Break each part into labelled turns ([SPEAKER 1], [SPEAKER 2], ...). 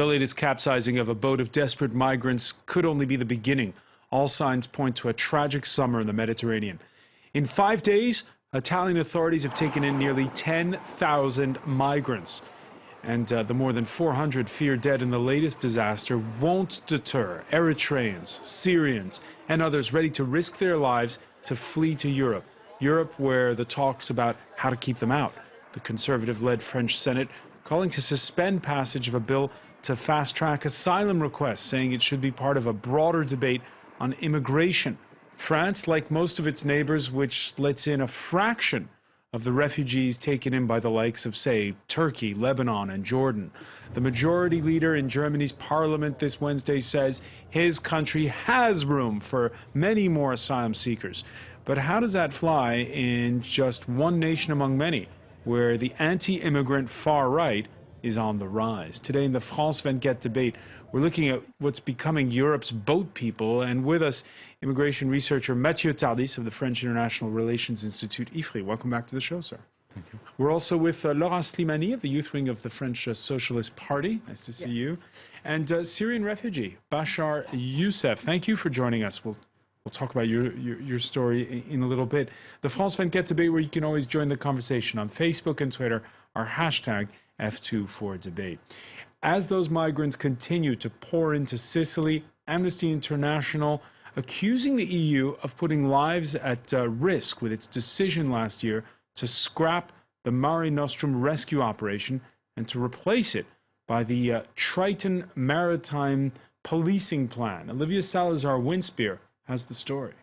[SPEAKER 1] The latest capsizing of a boat of desperate migrants could only be the beginning. All signs point to a tragic summer in the Mediterranean. In 5 days, Italian authorities have taken in nearly 10,000 migrants. And the more than 400 feared dead in the latest disaster won't deter Erytreans, Syrians, and others ready to risk their lives to flee to Europe. Europe, where the talks about how to keep them out. The conservative-led French Senate calling to suspend passage of a bill to fast-track asylum requests, saying it should be part of a broader debate on immigration. France, like most of its neighbors, which lets in a fraction of the refugees taken in by the likes of, say, Turkey, Lebanon, and Jordan. The majority leader in Germany's parliament this Wednesday says his country has room for many more asylum seekers. But how does that fly in just one nation among many, where the anti-immigrant far right is on the rise? Today in the France 24 debate, we're looking at what's becoming Europe's boat people, and with us, immigration researcher Mathieu Tardis of the French International Relations Institute, IFRI. Welcome back to the show, sir.
[SPEAKER 2] Thank you.
[SPEAKER 1] We're also with Laura Slimani of the youth wing of the French Socialist Party. Nice to see you. And Syrian refugee Bashar Youssef. Thank you for joining us. We'll talk about your story in a little bit. The France 24 debate, where you can always join the conversation on Facebook and Twitter, our hashtag F24debate. As those migrants continue to pour into Sicily, Amnesty International accusing the EU of putting lives at risk with its decision last year to scrap the Mare Nostrum rescue operation and to replace it by the Triton Maritime Policing Plan. Olivia Salazar-Winspear has the story.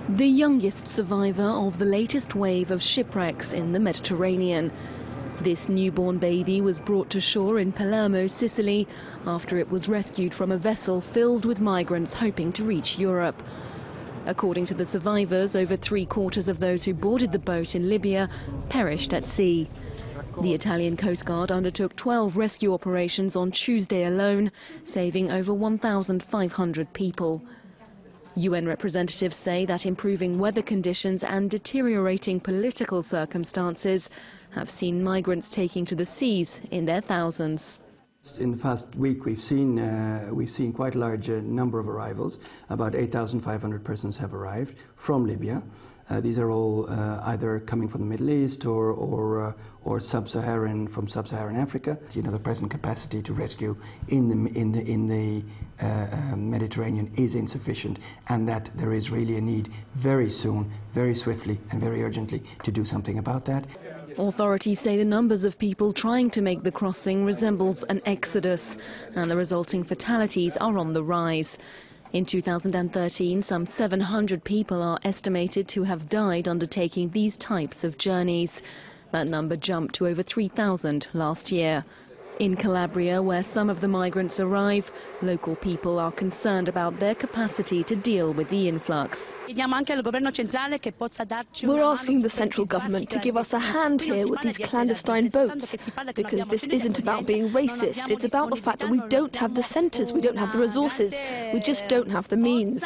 [SPEAKER 3] The youngest survivor of the latest wave of shipwrecks in the Mediterranean. This newborn baby was brought to shore in Palermo, Sicily, after it was rescued from a vessel filled with migrants hoping to reach Europe. According to the survivors, over 3/4 of those who boarded the boat in Libya perished at sea. The Italian Coast Guard undertook 12 rescue operations on Tuesday alone, saving over 1,500 people. UN representatives say that improving weather conditions and deteriorating political circumstances have seen migrants taking to the seas in their thousands.
[SPEAKER 4] In the past week, we've seen quite a large number of arrivals. About 8,500 persons have arrived from Libya. These are all either coming from the Middle East or from sub-Saharan Africa. You know, the present capacity to rescue in the Mediterranean is insufficient, and that there is really a need very soon, very swiftly, and very urgently to do something about that.
[SPEAKER 3] Authorities say the numbers of people trying to make the crossing resembles an exodus, and the resulting fatalities are on the rise. In 2013, some 700 people are estimated to have died undertaking these types of journeys. That number jumped to over 3,000 last year. In Calabria, where some of the migrants arrive, local people are concerned about their capacity to deal with the influx.
[SPEAKER 5] We're asking the central government to give us a hand here with these clandestine boats, because this isn't about being racist, it's about the fact that we don't have the centres, we don't have the resources, we just don't have the means.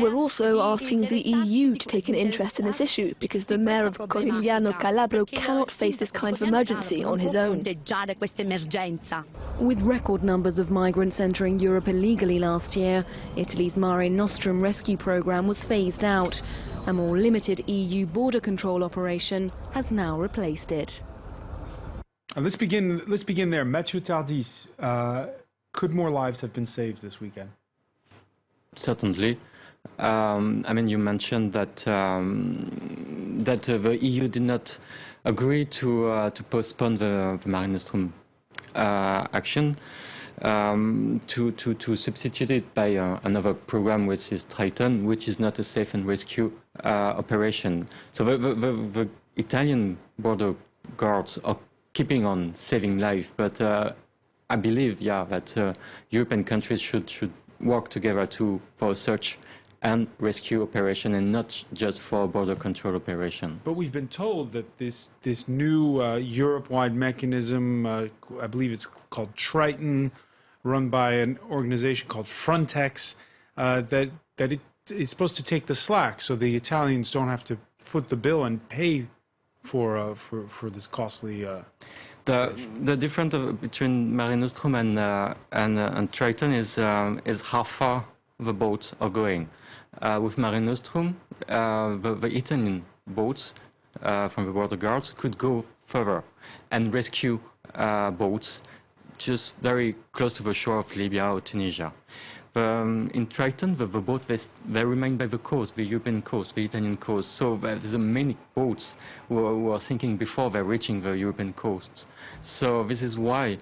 [SPEAKER 5] We're also asking the EU to take an interest in this issue, because the mayor of Corigliano Calabro cannot face this kind of emergency on his own.
[SPEAKER 3] With record numbers of migrants entering Europe illegally last year, Italy's Mare Nostrum rescue programme was phased out. A more limited EU border control operation has now replaced it.
[SPEAKER 1] Let's begin there. Mathieu Tardis, could more lives have been saved this weekend?
[SPEAKER 2] Certainly. I mean, you mentioned that the EU did not agree to postpone the Mare Nostrum action, to substitute it by another program, which is Triton, which is not a safe and rescue operation. So the Italian border guards are keeping on saving life, but I believe, that European countries should work together for a search and rescue operation, and not just for a border control operation.
[SPEAKER 1] But we've been told that this new Europe-wide mechanism, I believe it's called Triton, run by an organization called Frontex, that it is supposed to take the slack, so the Italians don't have to foot the bill and pay for this costly.
[SPEAKER 2] The difference between Mare Nostrum and Triton is how far the boats are going. With Mare Nostrum, the Italian boats from the border guards could go further and rescue boats just very close to the shore of Libya or Tunisia. In Triton, the boat they remain by the coast, the European coast, the Italian coast. So there's many boats who are sinking before they're reaching the European coast. So this is why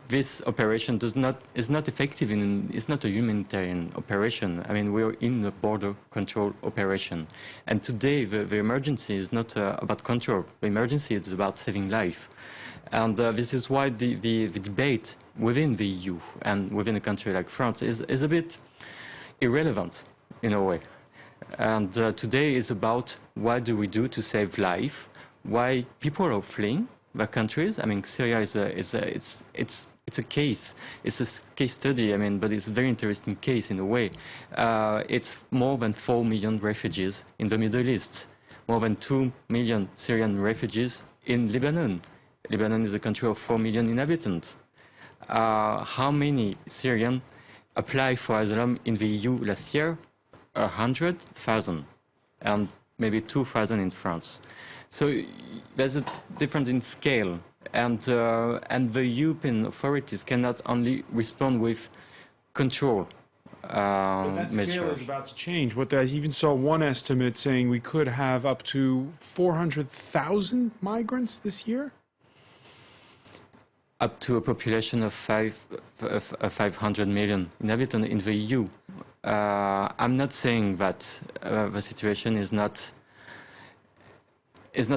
[SPEAKER 2] this operation is not effective. It's not a humanitarian operation. I mean, we're in a border control operation. And today, the emergency is not about control. The emergency is about saving life. And this is why the debate within the EU and within a country like France is a bit irrelevant in a way. And today is about what do we do to save life, why people are fleeing their countries. I mean, Syria it's a case, it's a case study, I mean, but it's a very interesting case in a way. It's more than 4 million refugees in the Middle East, more than 2 million Syrian refugees in Lebanon. Lebanon is a country of 4 million inhabitants. How many Syrians applied for asylum in the EU last year? 100,000, and maybe 2,000 in France. So there's a difference in scale, and the European authorities cannot only respond with control
[SPEAKER 1] But that scale is about to change. I even saw one estimate saying we could have up to 400,000 migrants this year.
[SPEAKER 2] Up to a population of 500 million inhabitants in the EU. I'm not saying that the situation is not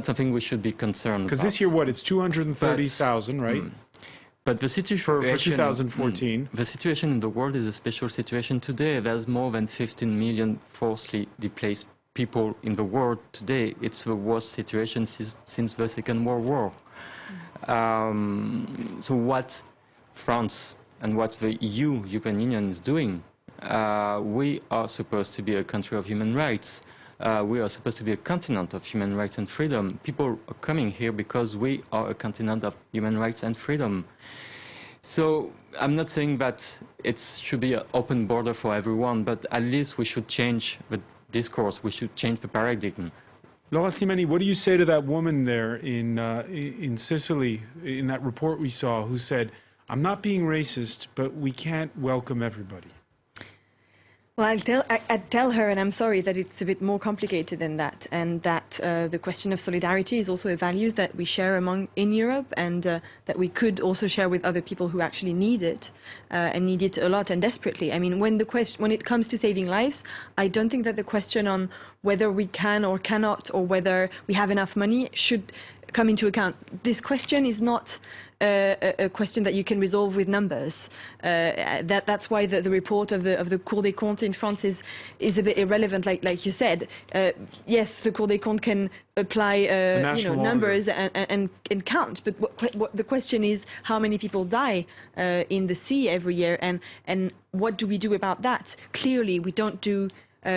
[SPEAKER 2] something we should be concerned about.
[SPEAKER 1] Because this year, what, it's 230,000, right?
[SPEAKER 2] But the situation
[SPEAKER 1] for 2014.
[SPEAKER 2] The situation in the world is a special situation today. There's more than 15 million forcibly displaced people in the world today. It's the worst situation since the Second World War. So what France and what the European Union is doing, we are supposed to be a country of human rights. We are supposed to be a continent of human rights and freedom. People are coming here because we are a continent of human rights and freedom. So I'm not saying that it should be an open border for everyone, but at least we should change the discourse. We should change the paradigm.
[SPEAKER 1] Laura Slimani, what do you say to that woman there in Sicily, in that report we saw, who said, I'm not being racist, but we can't welcome everybody?
[SPEAKER 6] Well, I'd tell her, and I'm sorry, that it's a bit more complicated than that, and that the question of solidarity is also a value that we share in Europe, and that we could also share with other people who actually need it, and need it a lot and desperately. I mean, when it comes to saving lives, I don't think that the question on whether we can or cannot, or whether we have enough money, should come into account. This question is not a question that you can resolve with numbers. That's why the report of the Cour des Comptes in France is a bit irrelevant, like you said. Yes, the Cour des Comptes can apply numbers and count, but what the question is how many people die in the sea every year, and what do we do about that? Clearly, we don't do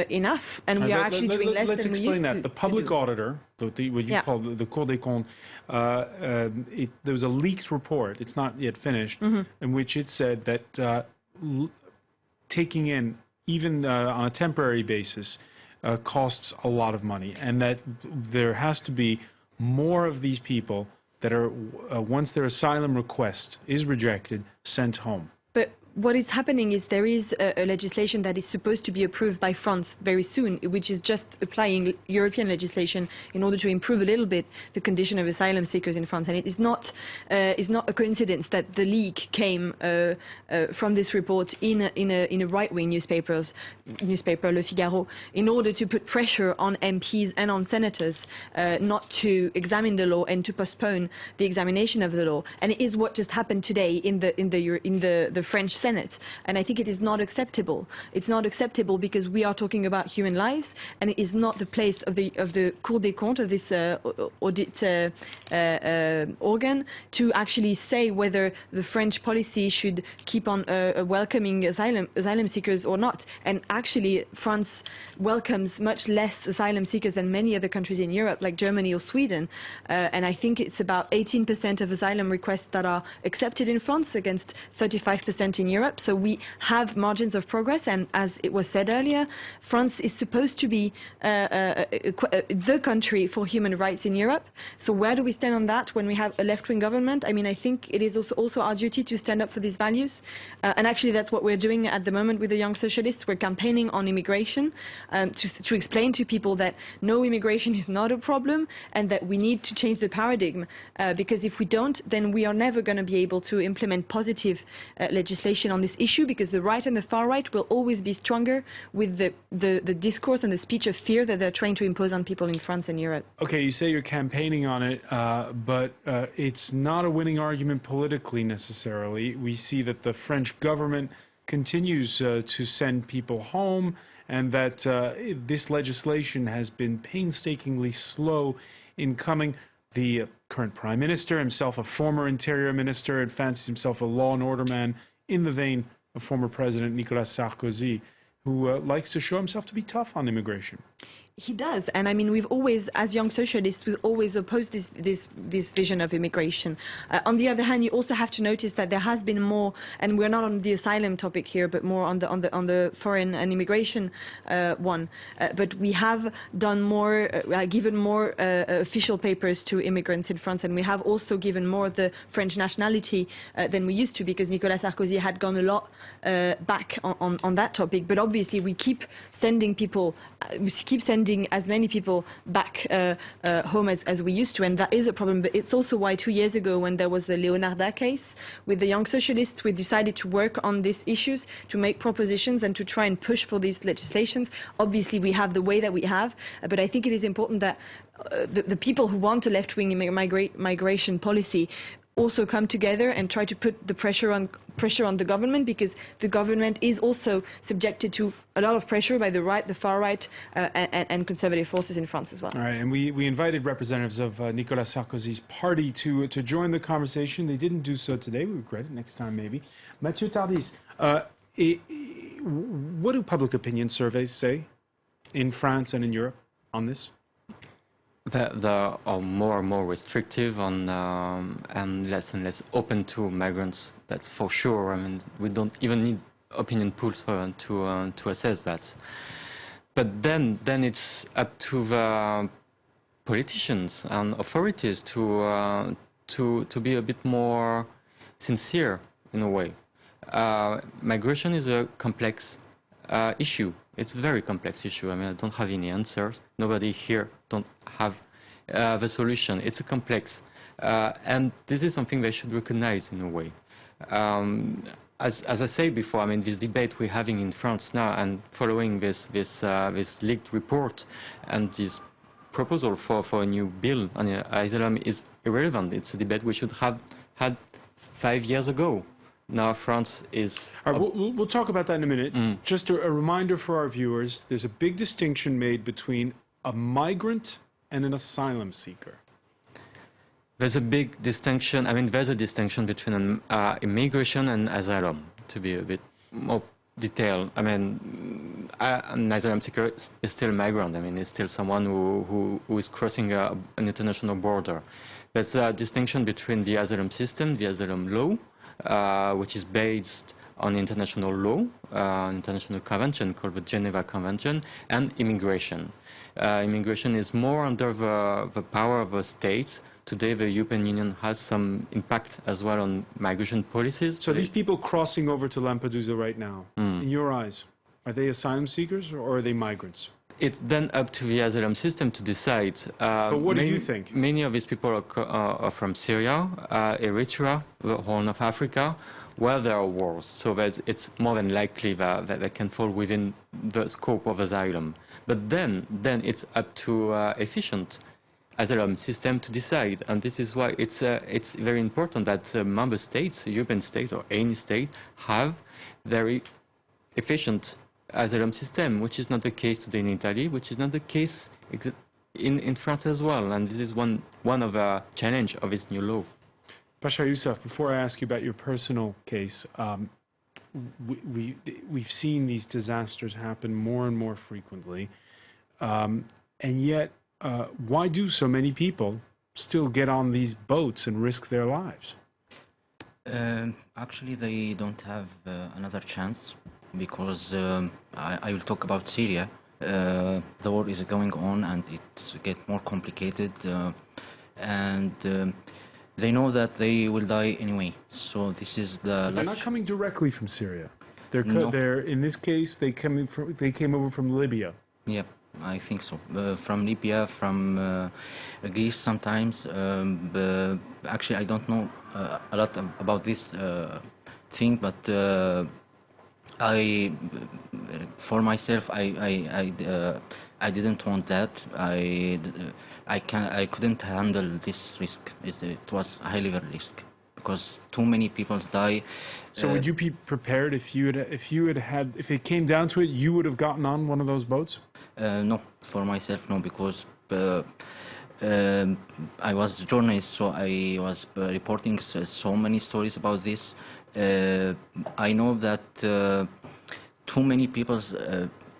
[SPEAKER 6] enough, and we are actually doing less than we used to.
[SPEAKER 1] Let's explain that. The public auditor, what you call the Cour des Comptes, there was a leaked report, it's not yet finished, in which it said that taking in, even on a temporary basis, costs a lot of money, and that there has to be more of these people that are, once their asylum request is rejected, sent home.
[SPEAKER 6] But what is happening is there is a legislation that is supposed to be approved by France very soon, which is just applying European legislation in order to improve a little bit the condition of asylum seekers in France. And it is not a coincidence that the leak came from this report in a right-wing newspaper, Le Figaro, in order to put pressure on MPs and on senators not to examine the law and to postpone the examination of the law. And it is what just happened today in the French Senate. And I think it is not acceptable. It's not acceptable because we are talking about human lives, and it is not the place of the Cour des Comptes, of this audit organ, to actually say whether the French policy should keep on welcoming asylum seekers or not. And actually, France welcomes much less asylum seekers than many other countries in Europe, like Germany or Sweden. And I think it's about 18% of asylum requests that are accepted in France against 35% in Europe. So we have margins of progress. And as it was said earlier, France is supposed to be the country for human rights in Europe. So where do we stand on that when we have a left-wing government? I mean, I think it is also our duty to stand up for these values. And actually, that's what we're doing at the moment with the Young Socialists. We're campaigning on immigration to explain to people that no, immigration is not a problem and that we need to change the paradigm. Because if we don't, then we are never going to be able to implement positive legislation on this issue, because the right and the far right will always be stronger with the discourse and the speech of fear that they're trying to impose on people in France and Europe.
[SPEAKER 1] Okay, you say you're campaigning on it, but it's not a winning argument politically necessarily. We see that the French government continues to send people home, and that this legislation has been painstakingly slow in coming. The current prime minister, himself a former interior minister, and fancies himself a law and order man in the vein of former President Nicolas Sarkozy, who likes to show himself to be tough on immigration.
[SPEAKER 6] He does, and I mean, we've always, as Young Socialists, we've always opposed this vision of immigration. On the other hand, you also have to notice that there has been more, and we're not on the asylum topic here, but more on the foreign and immigration one. But we have done more, given more official papers to immigrants in France, and we have also given more of the French nationality than we used to, because Nicolas Sarkozy had gone a lot back on that topic. But obviously, we keep sending people, as many people back home as we used to, and that is a problem. But it's also why 2 years ago, when there was the Leonarda case with the Young Socialists, we decided to work on these issues, to make propositions and to try and push for these legislations. Obviously, we have the way that we have, but I think it is important that the people who want a left-wing migration policy also come together and try to put the pressure on the government, because the government is also subjected to a lot of pressure by the right, the far right, and conservative forces in France as well.
[SPEAKER 1] All right, and we invited representatives of Nicolas Sarkozy's party to join the conversation. They didn't do so today. We regret it. Next time, maybe. Mathieu Tardis, what do public opinion surveys say in France and in Europe on this?
[SPEAKER 2] They are more and more restrictive on, and less open to migrants. That's for sure. I mean, we don't even need opinion polls to assess that. But then it's up to the politicians and authorities to be a bit more sincere in a way. Migration is a complex issue. It's a very complex issue. I mean, I don't have any answers. Nobody here don't have the solution. It's a complex, and this is something they should recognize in a way. As I said before, I mean, this debate we're having in France now, and following this leaked report and this proposal for a new bill on asylum is irrelevant. It's a debate we should have had 5 years ago. Now France is...
[SPEAKER 1] All right, we'll talk about that in a minute. Just a reminder for our viewers, there's a big distinction made between a migrant and an asylum seeker.
[SPEAKER 2] There's a big distinction. I mean, there's a distinction between immigration and asylum, to be a bit more detailed. I mean, an asylum seeker is still a migrant. I mean, it's still someone who is crossing an international border. There's a distinction between the asylum system, the asylum law, which is based on international law, an international convention called the Geneva Convention, and immigration. Immigration is more under the power of the states. Today, the European Union has some impact as well on migration policies.
[SPEAKER 1] So these people crossing over to Lampedusa right now, in your eyes, are they asylum seekers or are they migrants?
[SPEAKER 2] It's then up to the asylum system to decide.
[SPEAKER 1] But what do you think?
[SPEAKER 2] Many of these people are from Syria, Eritrea, the Horn of Africa, where there are wars. So it's more than likely that they can fall within the scope of asylum. But then it's up to efficient asylum system to decide. And this is why it's very important that member states, European states or any state, have very efficient asylum system, which is not the case today in Italy, which is not the case in France as well. And this is one of the challenge of this new law.
[SPEAKER 1] Bashar Yousaf, before I ask you about your personal case, we've seen these disasters happen more and more frequently. And yet, why do so many people still get on these boats and risk their lives?
[SPEAKER 7] Actually, they don't have another chance because I will talk about Syria. The war is going on and it gets more complicated, and they know that they will die anyway. So this is the.
[SPEAKER 1] They're not coming directly from Syria.
[SPEAKER 7] No.
[SPEAKER 1] They're in this case they came over from Libya.
[SPEAKER 7] Yeah, I think so. From Libya, from Greece sometimes. Actually, I don't know a lot about this thing, but for myself, I didn't want that. I couldn't handle this risk. It was a highly risk because too many people die.
[SPEAKER 1] So would you be prepared if it came down to it, you would have gotten on one of those boats?
[SPEAKER 7] No, for myself, no, because I was a journalist, so I was reporting so many stories about this. I know that too many people,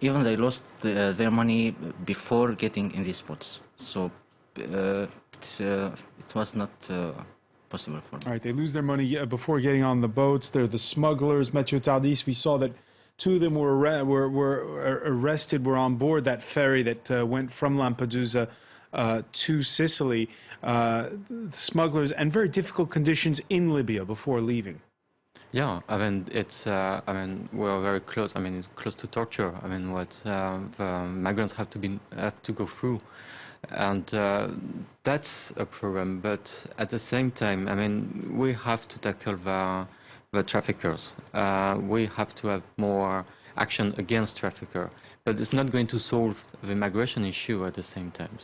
[SPEAKER 7] even they lost their money before getting in these boats. So it was not possible for me.
[SPEAKER 1] All right, they lose their money before getting on the boats. They're the smugglers. Mathieu Tardis, we saw that two of them were arrested, were on board that ferry that went from Lampedusa to Sicily. The smugglers, and very difficult conditions in Libya before leaving.
[SPEAKER 2] Yeah, I mean, we're very close. I mean, it's close to torture. I mean, what the migrants have to go through. And that's a problem, but at the same time, I mean, we have to tackle the traffickers. We have to have more action against traffickers, but it's not going to solve the migration issue at the same time.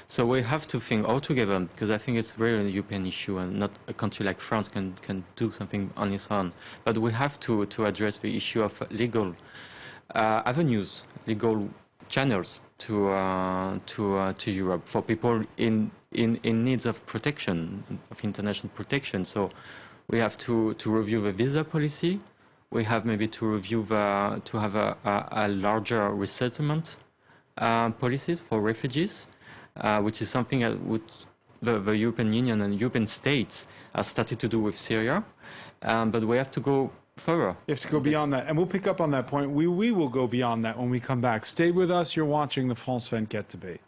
[SPEAKER 2] So we have to think all together, because I think it's really a European issue, and not a country like France can do something on its own. But we have to address the issue of legal avenues, legal channels to Europe for people in needs of protection, of international protection. So we have to review the visa policy. We have maybe to review to have a larger resettlement policy for refugees, which is something that the European Union and European states have started to do with Syria, but we have to go further.
[SPEAKER 1] You have to go beyond that. And we'll pick up on that point. We will go beyond that when we come back. Stay with us. You're watching the France 24 debate.